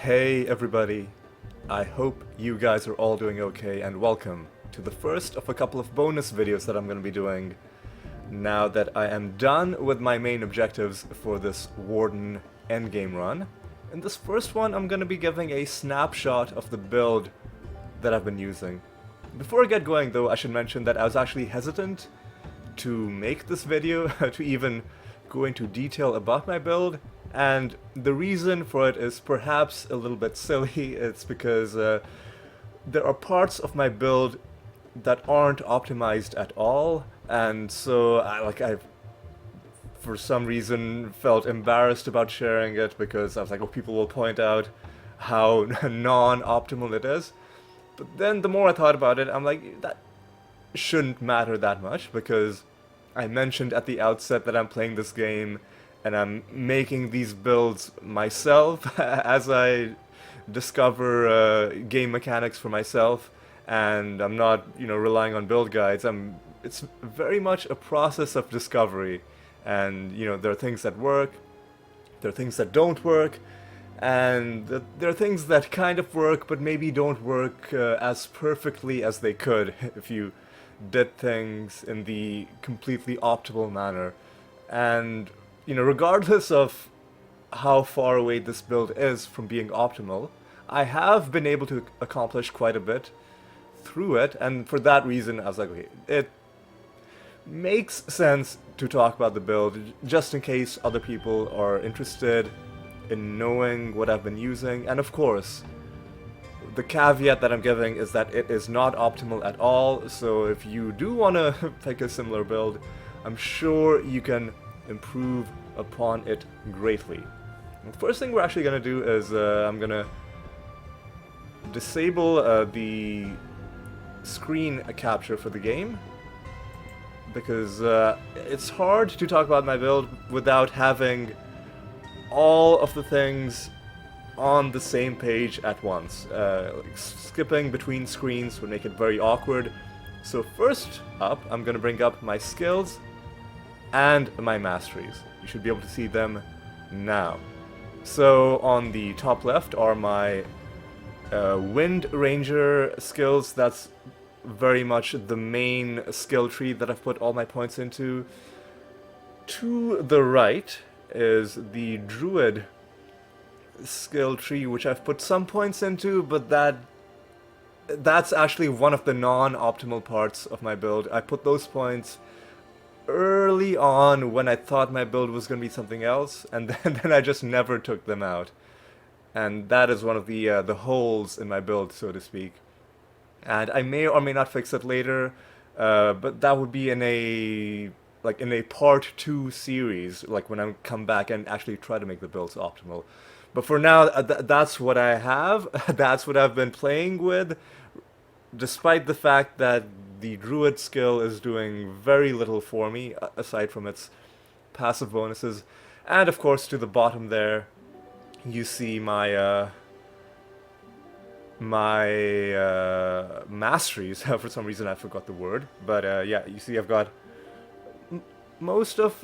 Hey everybody, I hope you guys are all doing okay and welcome to the first of a couple of bonus videos that I'm going to be doing now that I am done with my main objectives for this Warden endgame run. In this first one I'm going to be giving a snapshot of the build that I've been using. Before I get going though, I should mention that I was actually hesitant to make this video, to even go into detail about my build. And the reason for it is perhaps a little bit silly. It's because there are parts of my build that aren't optimized at all, and so I've for some reason felt embarrassed about sharing it because I was like, oh, people will point out how non-optimal it is. But then the more I thought about it, I'm like, that shouldn't matter that much because I mentioned at the outset that I'm playing this game and I'm making these builds myself as I discover game mechanics for myself, and I'm not, relying on build guides. It's very much a process of discovery, and there are things that work, there are things that don't work, and there are things that kind of work but maybe don't work as perfectly as they could if you did things in the completely optimal manner. And regardless of how far away this build is from being optimal, I have been able to accomplish quite a bit through it, and for that reason I was like, okay, it makes sense to talk about the build just in case other people are interested in knowing what I've been using. And of course, the caveat that I'm giving is that it is not optimal at all, so if you do want to pick a similar build, I'm sure you can improve upon it greatly. The first thing we're actually going to do is I'm going to disable the screen capture for the game, because it's hard to talk about my build without having all of the things on the same page at once. Skipping between screens would make it very awkward. So first up, I'm going to bring up my skills and my masteries. You should be able to see them now. So on the top left are my Wind Ranger skills. That's very much the main skill tree that I've put all my points into. To the right is the Druid skill tree, which I've put some points into, but that's actually one of the non-optimal parts of my build. I put those points early on when I thought my build was going to be something else, and then I just never took them out. And that is one of the holes in my build, so to speak. And I may or may not fix it later, but that would be in a part 2 series, like when I come back and actually try to make the builds optimal. But for now, that's what I have. That's what I've been playing with, despite the fact that the Druid skill is doing very little for me, aside from its passive bonuses. And of course, to the bottom there, you see my masteries. For some reason, I forgot the word. But yeah, you see I've got most of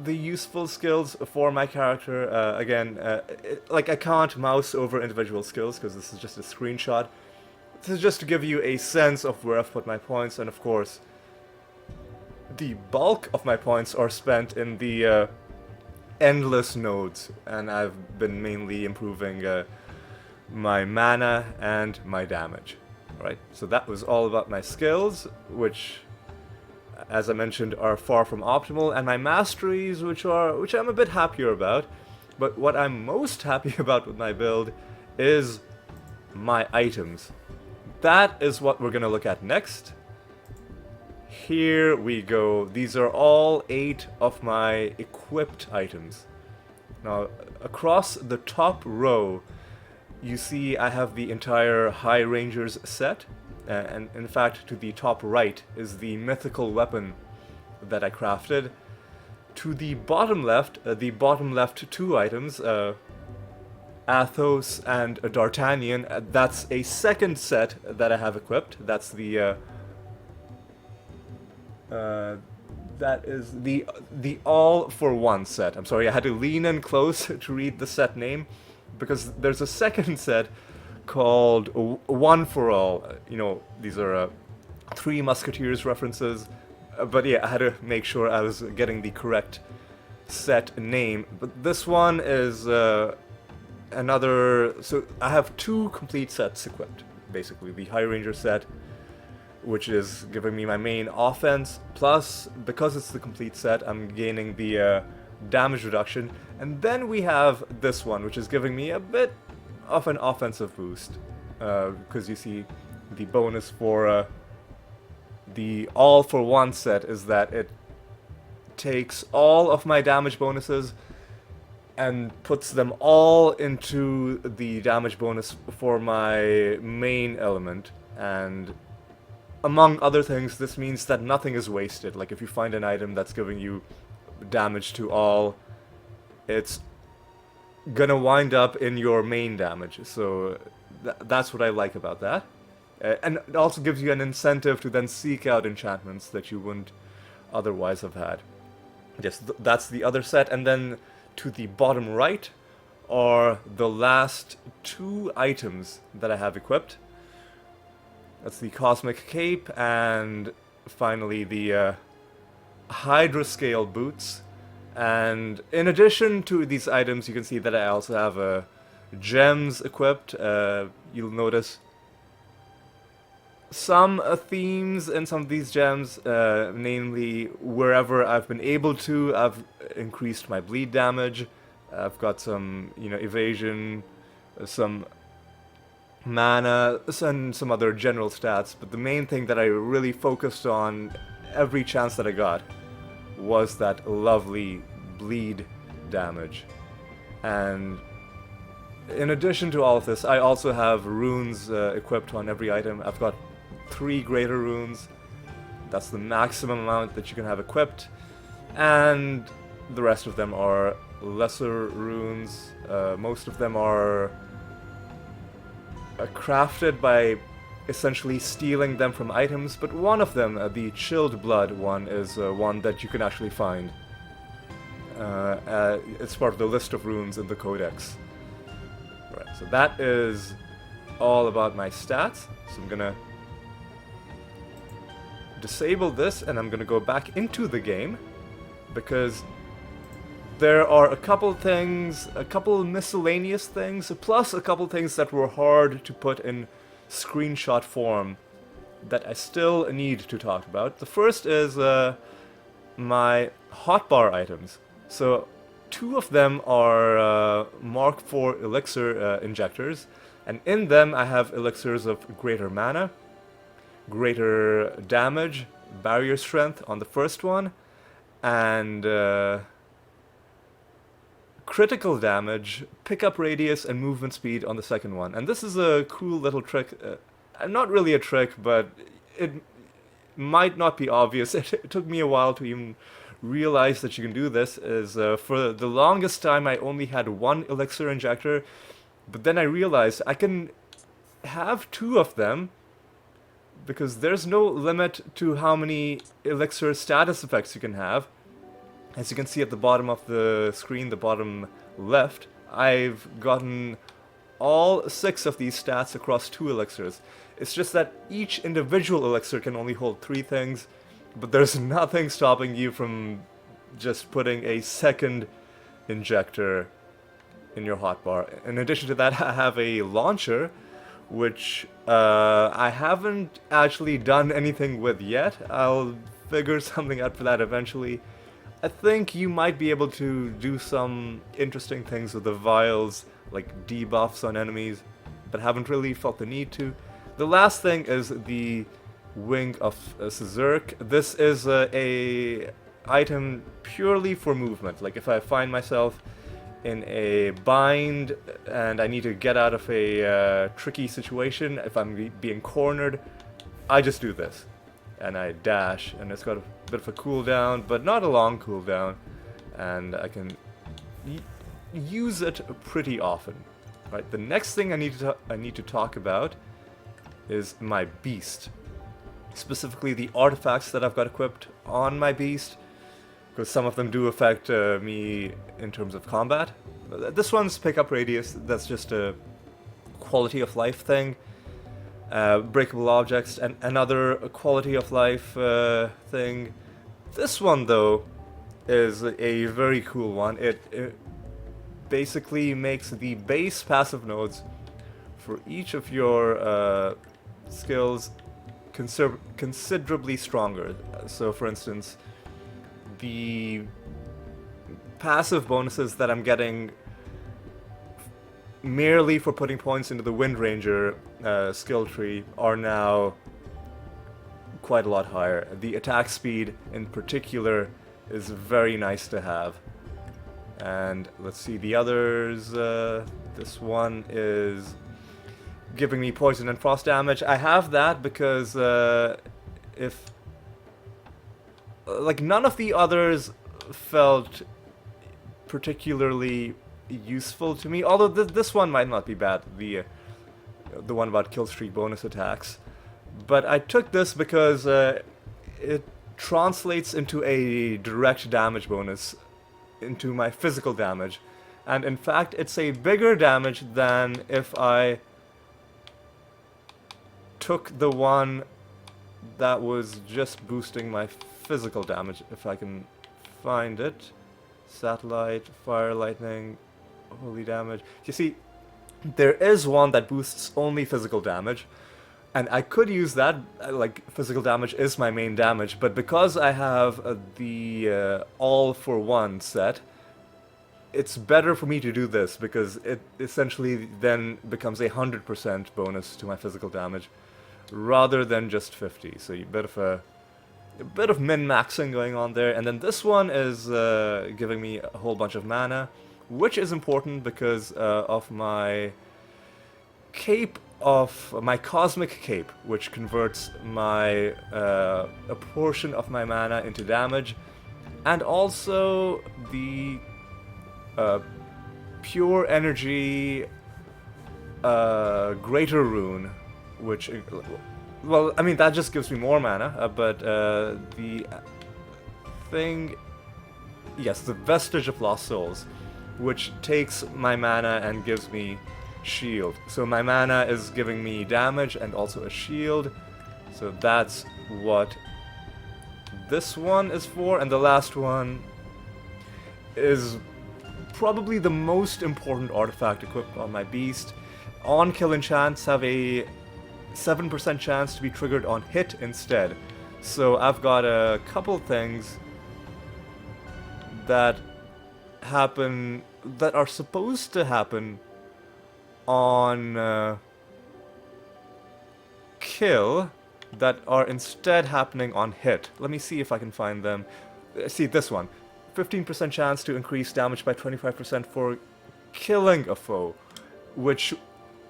the useful skills for my character. Again, I can't mouse over individual skills because this is just a screenshot. This is just to give you a sense of where I've put my points, and of course, the bulk of my points are spent in the endless nodes, and I've been mainly improving my mana and my damage. Alright, so that was all about my skills, which, as I mentioned, are far from optimal, and my masteries, which I'm a bit happier about. But what I'm most happy about with my build is my items. That is what we're going to look at next. Here we go. These are all 8 of my equipped items. Now, across the top row, you see I have the entire High Rangers set. And in fact, to the top right is the mythical weapon that I crafted. To the bottom left 2 items, Athos and D'Artagnan. That's a second set that I have equipped. That's the that is the All for One set. I'm sorry, I had to lean in close to read the set name, because there's a second set called One for All. You know, these are Three Musketeers references. But yeah, I had to make sure I was getting the correct set name. But this one is another... So I have two complete sets equipped, basically. The High Ranger set, which is giving me my main offense, plus, because it's the complete set, I'm gaining the damage reduction. And then we have this one, which is giving me a bit of an offensive boost, because you see the bonus for the All for One set is that it takes all of my damage bonuses and puts them all into the damage bonus for my main element. And among other things, this means that nothing is wasted. Like, if you find an item that's giving you damage to all, it's gonna wind up in your main damage. So that's what I like about that. And it also gives you an incentive to then seek out enchantments that you wouldn't otherwise have had. Yes, that's the other set. And then to the bottom right are the last two items that I have equipped. That's the Cosmic Cape and finally the Hydroscale Boots. And in addition to these items, you can see that I also have gems equipped. You'll notice some themes in some of these gems, namely wherever I've been able to, I've increased my bleed damage. I've got some, evasion, some mana, and some other general stats. But the main thing that I really focused on every chance that I got was that lovely bleed damage. And in addition to all of this, I also have runes equipped on every item. I've got 3 greater runes. That's the maximum amount that you can have equipped. And the rest of them are lesser runes. Most of them are crafted by essentially stealing them from items, but one of them, the Chilled Blood one, is one that you can actually find. It's part of the list of runes in the Codex. Right, so that is all about my stats. So I'm gonna disable this and I'm gonna go back into the game, because there are a couple things, a couple miscellaneous things, plus a couple things that were hard to put in screenshot form that I still need to talk about. The first is my hotbar items. So 2 of them are Mark IV elixir injectors, and in them I have elixirs of greater mana, greater damage, barrier strength on the first one, and critical damage, pickup radius, and movement speed on the second one. And this is a cool little trick. Not really a trick, but it might not be obvious. It took me a while to even realize that you can do this. For the longest time I only had 1 elixir injector, but then I realized I can have 2 of them, because there's no limit to how many elixir status effects you can have. As you can see at the bottom of the screen, the bottom left, I've gotten all 6 of these stats across 2 elixirs. It's just that each individual elixir can only hold 3 things, but there's nothing stopping you from just putting a second injector in your hotbar. In addition to that, I have a launcher, which I haven't actually done anything with yet. I'll figure something out for that eventually. I think you might be able to do some interesting things with the vials, like debuffs on enemies, but haven't really felt the need to. The last thing is the Wing of Zerk. This is a item purely for movement. Like, if I find myself in a bind and I need to get out of a tricky situation, if I'm being cornered, I just do this. And I dash, and it's got a bit of a cooldown, but not a long cooldown, and I can use it pretty often. Right, the next thing I need to talk about is my beast. Specifically the artifacts that I've got equipped on my beast. because some of them do affect me in terms of combat. This one's pickup radius, that's just a quality of life thing. Breakable objects, and another quality of life thing. This one, though, is a very cool one. It basically makes the base passive nodes for each of your skills considerably stronger. So, for instance, the passive bonuses that I'm getting merely for putting points into the Wind Ranger skill tree are now quite a lot higher. The attack speed in particular is very nice to have. And let's see the others. This one is giving me poison and frost damage. I have that because if like none of the others felt particularly useful to me, although this one might not be bad, the one about kill streak bonus attacks, but I took this because it translates into a direct damage bonus into my physical damage, and in fact it's a bigger damage than if I took the one that was just boosting my physical damage. If I can find it. Satellite, fire, lightning, holy damage. You see, there is one that boosts only physical damage, and I could use that, like, physical damage is my main damage, but because I have the all for one set, it's better for me to do this, because it essentially then becomes 100% bonus to my physical damage, rather than just 50, so a bit of min-maxing going on there. And then this one is giving me a whole bunch of mana, which is important because of my cape, of my cosmic cape, which converts my a portion of my mana into damage, and also the pure energy greater rune, which, well, I mean, that just gives me more mana, but the thing, yes, the Vestige of Lost Souls, which takes my mana and gives me shield. So my mana is giving me damage and also a shield, so that's what this one is for. And the last one is probably the most important artifact equipped on my beast. On-kill enchants have a 7% chance to be triggered on hit instead. So I've got a couple things that happen, that are supposed to happen on kill, that are instead happening on hit. Let me see if I can find them. See, this one. 15% chance to increase damage by 25% for killing a foe, which,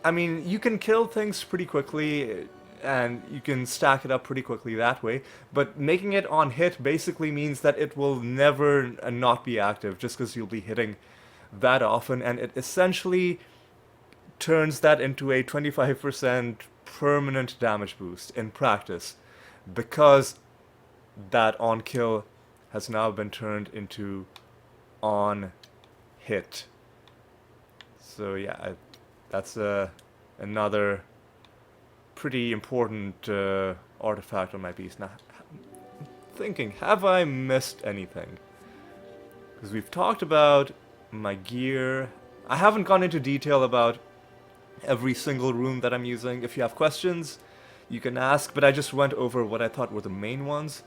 I mean, you can kill things pretty quickly, and you can stack it up pretty quickly that way, but making it on hit basically means that it will never not be active, just because you'll be hitting that often, and it essentially turns that into a 25% permanent damage boost in practice, because that on kill has now been turned into on hit. So yeah, that's another pretty important artifact on my beast. Now, I'm thinking, have I missed anything? Because we've talked about my gear. I haven't gone into detail about every single rune that I'm using. If you have questions, you can ask, but I just went over what I thought were the main ones.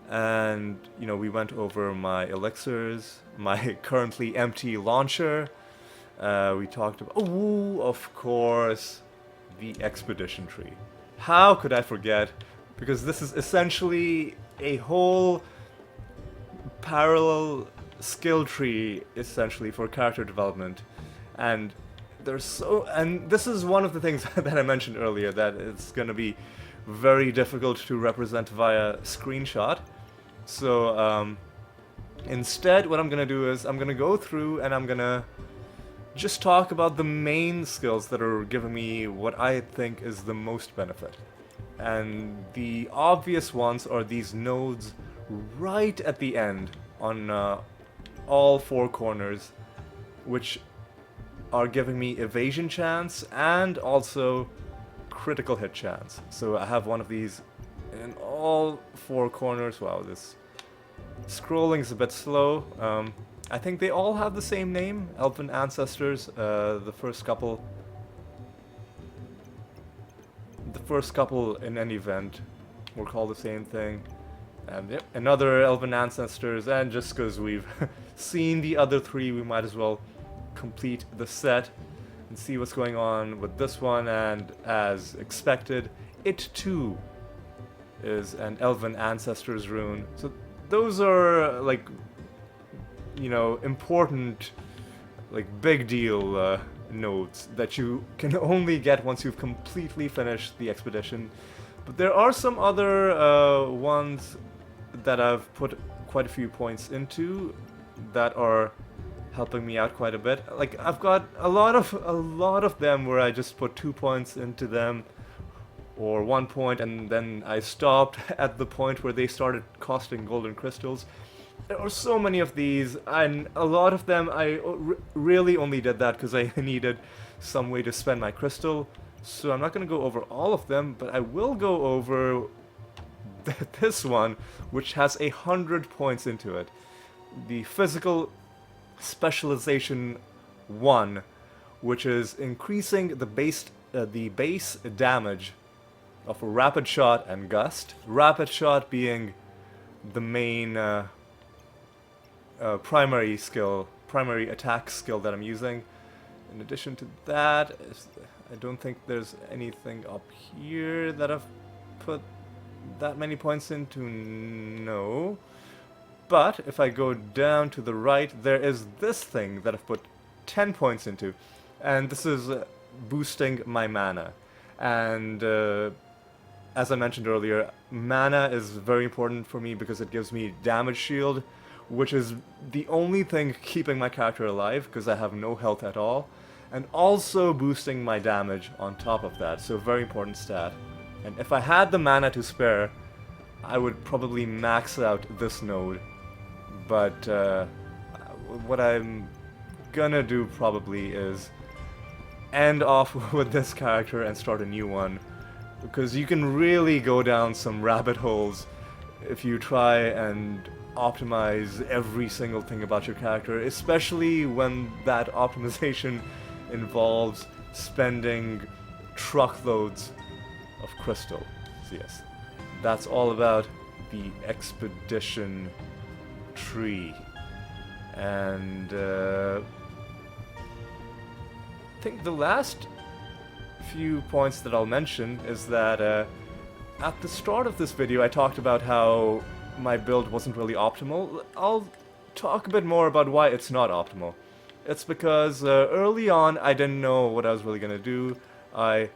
And, you know, we went over my elixirs, my currently empty launcher. We talked about, oh, of course, the expedition tree. How could I forget? Because this is essentially a whole parallel skill tree, essentially, for character development. And this is one of the things that I mentioned earlier, that it's going to be very difficult to represent via screenshot. So instead, what I'm going to do is I'm going to go through and I'm going to just talk about the main skills that are giving me what I think is the most benefit. And the obvious ones are these nodes right at the end on all four corners, which are giving me evasion chance and also critical hit chance. So I have one of these in all four corners. Wow, this scrolling is a bit slow. I think they all have the same name, Elven Ancestors. The first couple in any event were called the same thing. And yep, another Elven Ancestors, and just because we've seen the other three, we might as well complete the set and see what's going on with this one. And as expected, it too is an Elven Ancestors rune. So those are, like, you know, important, like, big deal nodes that you can only get once you've completely finished the expedition. But there are some other ones that I've put quite a few points into that are helping me out quite a bit. Like, I've got a lot of them where I just put 2 points into them, or 1 point, and then I stopped at the point where they started costing golden crystals. There are so many of these, and a lot of them I really only did that because I needed some way to spend my crystal. So I'm not going to go over all of them, but I will go over this one, which has 100 points into it. The Physical Specialization 1, which is increasing the base damage of a Rapid Shot and Gust. Rapid Shot being the main primary attack skill that I'm using. In addition to that, I don't think there's anything up here that I've put that many points into, no. But if I go down to the right, there is this thing that I've put 10 points into, and this is boosting my mana. And as I mentioned earlier, mana is very important for me because it gives me damage shield, which is the only thing keeping my character alive because I have no health at all, and also boosting my damage on top of that, so very important stat. And if I had the mana to spare, I would probably max out this node. But what I'm gonna do probably is end off with this character and start a new one, because you can really go down some rabbit holes if you try and optimize every single thing about your character, especially when that optimization involves spending truckloads of crystal. So yes, that's all about the expedition tree. And I think the last few points that I'll mention is that at the start of this video I talked about how my build wasn't really optimal. I'll talk a bit more about why it's not optimal. It's because early on I didn't know what I was really gonna do. I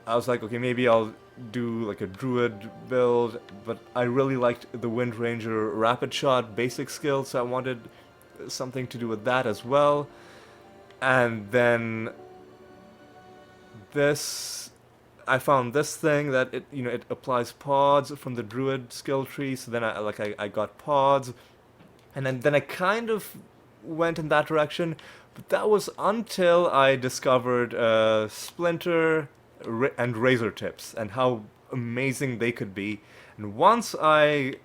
was like, okay, maybe I'll do like a druid build, but I really liked the Wind Ranger Rapid Shot basic skill, so I wanted something to do with that as well. And then I found this thing that it applies pods from the druid skill tree, so then I got pods, and then I kind of went in that direction, but that was until I discovered Splinter and Razor Tips and how amazing they could be. And once I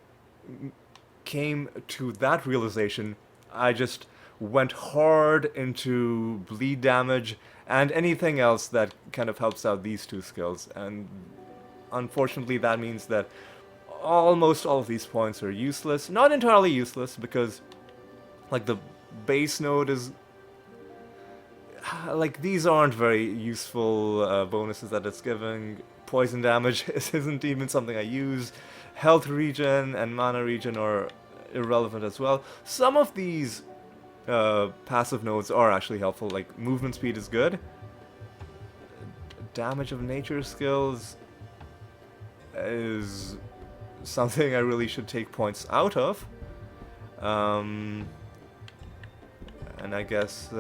came to that realization, I just went hard into bleed damage and anything else that kind of helps out these two skills. And unfortunately that means that almost all of these points are useless. Not entirely useless, because like the base node is like, these aren't very useful bonuses that it's giving. Poison damage isn't even something I use. Health regen and mana regen are irrelevant as well. Some of these passive nodes are actually helpful, like movement speed is good. Damage of nature skills is something I really should take points out of. And I guess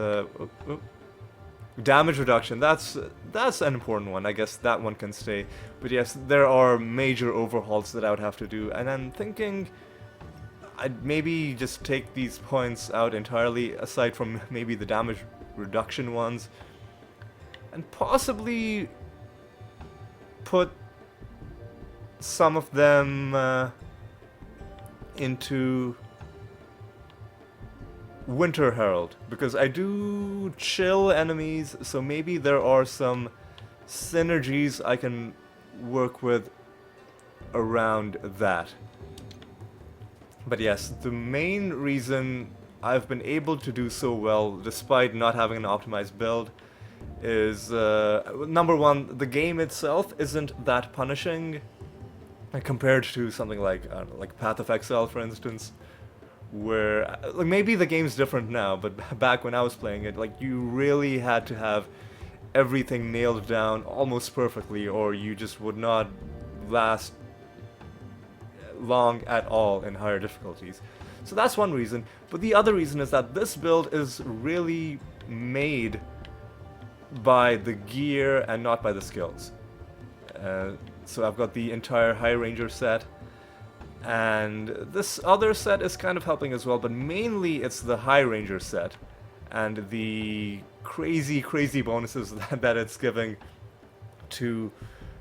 damage reduction, that's an important one. I guess that one can stay. But yes, there are major overhauls that I would have to do, and I'm thinking I'd maybe just take these points out entirely, aside from maybe the damage reduction ones, and possibly put some of them into Winter Herald, because I do chill enemies, so maybe there are some synergies I can work with around that. But yes, the main reason I've been able to do so well, despite not having an optimized build, is, number one, the game itself isn't that punishing, compared to something like, I don't know, like Path of Exile, for instance, where, like, maybe the game's different now, but back when I was playing it, like, you really had to have everything nailed down almost perfectly, or you just would not last long at all in higher difficulties. So that's one reason, but the other reason is that this build is really made by the gear and not by the skills. So I've got the entire High Ranger set, and this other set is kind of helping as well, but mainly it's the High Ranger set and the crazy bonuses that it's giving to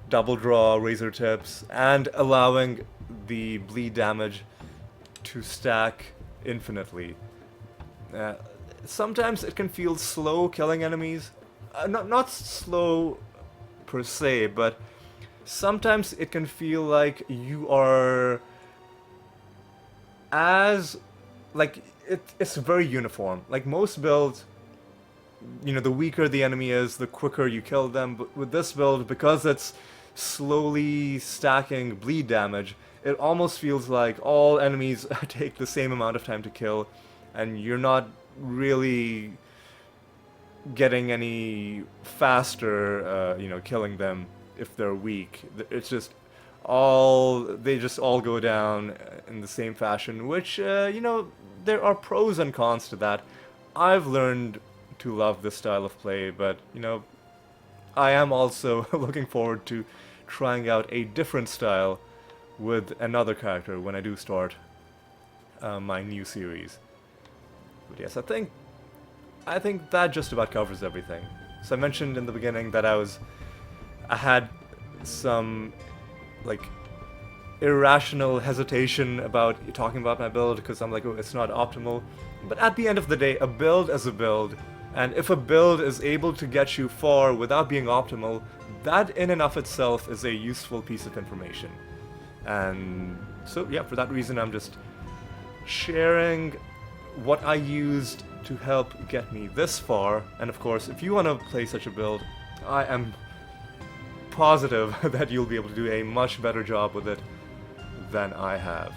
double draw, razor tips, and allowing the bleed damage to stack infinitely. Sometimes it can feel slow killing enemies. Not slow per se, but sometimes it can feel like you are it's very uniform. Like most builds, you know, the weaker the enemy is, the quicker you kill them, but with this build, because it's slowly stacking bleed damage, it almost feels like all enemies take the same amount of time to kill, and you're not really getting any faster, you know, killing them if they're weak. It's just they just all go down in the same fashion, which, you know, there are pros and cons to that. I've learned to love this style of play, but, you know, I am also looking forward to trying out a different style with another character when I do start my new series. But yes, I think that just about covers everything. So I mentioned in the beginning that I had some, like, irrational hesitation about talking about my build, because I'm like, oh, it's not optimal. But at the end of the day, a build is a build, and if a build is able to get you far without being optimal, that in and of itself is a useful piece of information. And so, yeah, for that reason, I'm just sharing what I used to help get me this far. And of course, if you want to play such a build, I am positive that you'll be able to do a much better job with it than I have.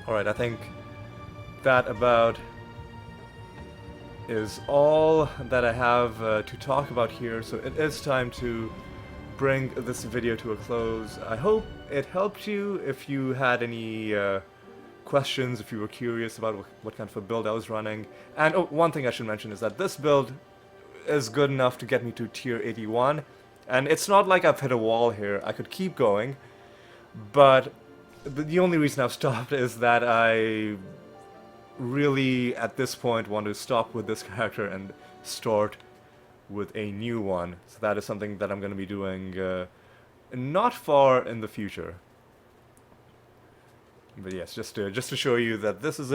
Alright, I think that about is all that I have to talk about here, so it is time to bring this video to a close. I hope it helped you. If you had any questions, if you were curious about what kind of a build I was running. And oh, one thing I should mention is that this build is good enough to get me to tier 81, and it's not like I've hit a wall here. I could keep going, but the only reason I've stopped is that I really, at this point, want to stop with this character and start with a new one. So that is something that I'm going to be doing not far in the future. But yes, just to show you that this is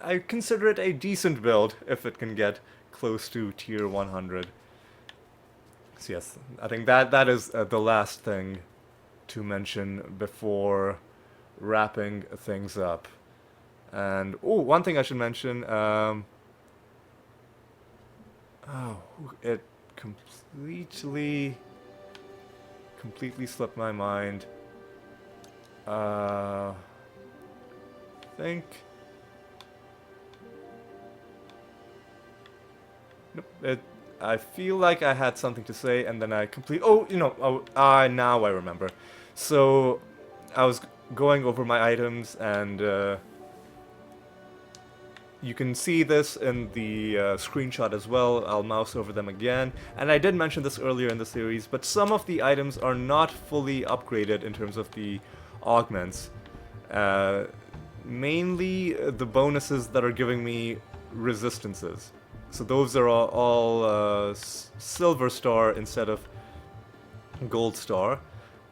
I consider it a decent build if it can get close to tier 100. So yes, I think that is the last thing to mention before wrapping things up. And oh, one thing I should mention, oh, it completely slipped my mind. Think. Nope. I feel like I had something to say, and then I oh, you know, now I remember. So I was going over my items, and you can see this in the screenshot as well. I'll mouse over them again. And I did mention this earlier in the series, but some of the items are not fully upgraded in terms of the augments. mainly the bonuses that are giving me resistances. So those are all silver star instead of gold star.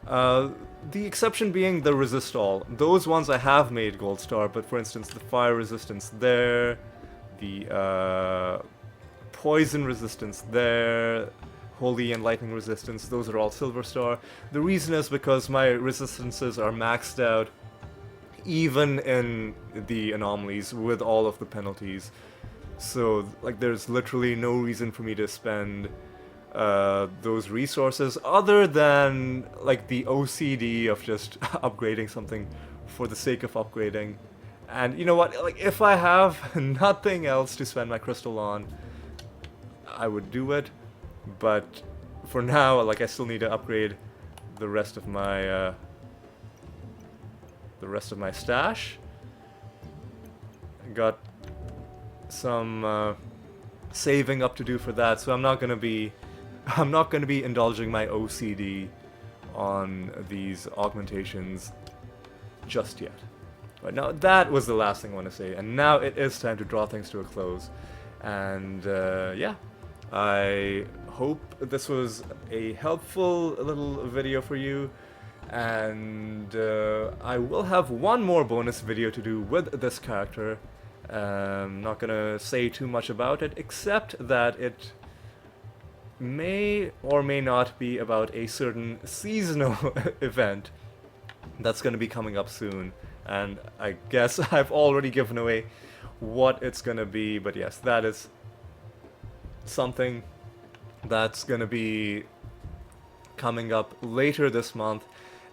The exception being the resist all. Those ones I have made gold star, but for instance the fire resistance there, the poison resistance there, holy and lightning resistance, those are all silver star. The reason is because my resistances are maxed out even in the anomalies with all of the penalties. So like there's literally no reason for me to spend those resources other than like the OCD of just upgrading something for the sake of upgrading. And you know what, like if I have nothing else to spend my crystal on, I would do it, but for now, like I still need to upgrade the rest of my stash. I got some saving up to do for that, so I'm not gonna be indulging my OCD on these augmentations just yet. Right, now that was the last thing I want to say, and now it is time to draw things to a close. And yeah, I hope this was a helpful little video for you, and I will have one more bonus video to do with this character. I'm not gonna say too much about it, except that it may or may not be about a certain seasonal event that's gonna be coming up soon. And I guess I've already given away what it's gonna be, but yes, that is something that's gonna be coming up later this month.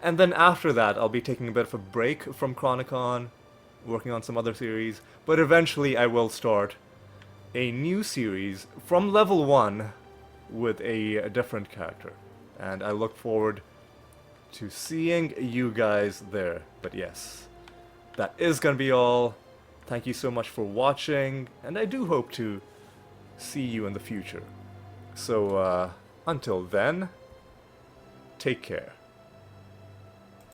And then after that, I'll be taking a bit of a break from Chronicon, working on some other series, but eventually I will start a new series from level 1 with a different character. And I look forward to seeing you guys there. But yes, that is gonna be all. Thank you so much for watching, and I do hope to see you in the future. So, until then, take care.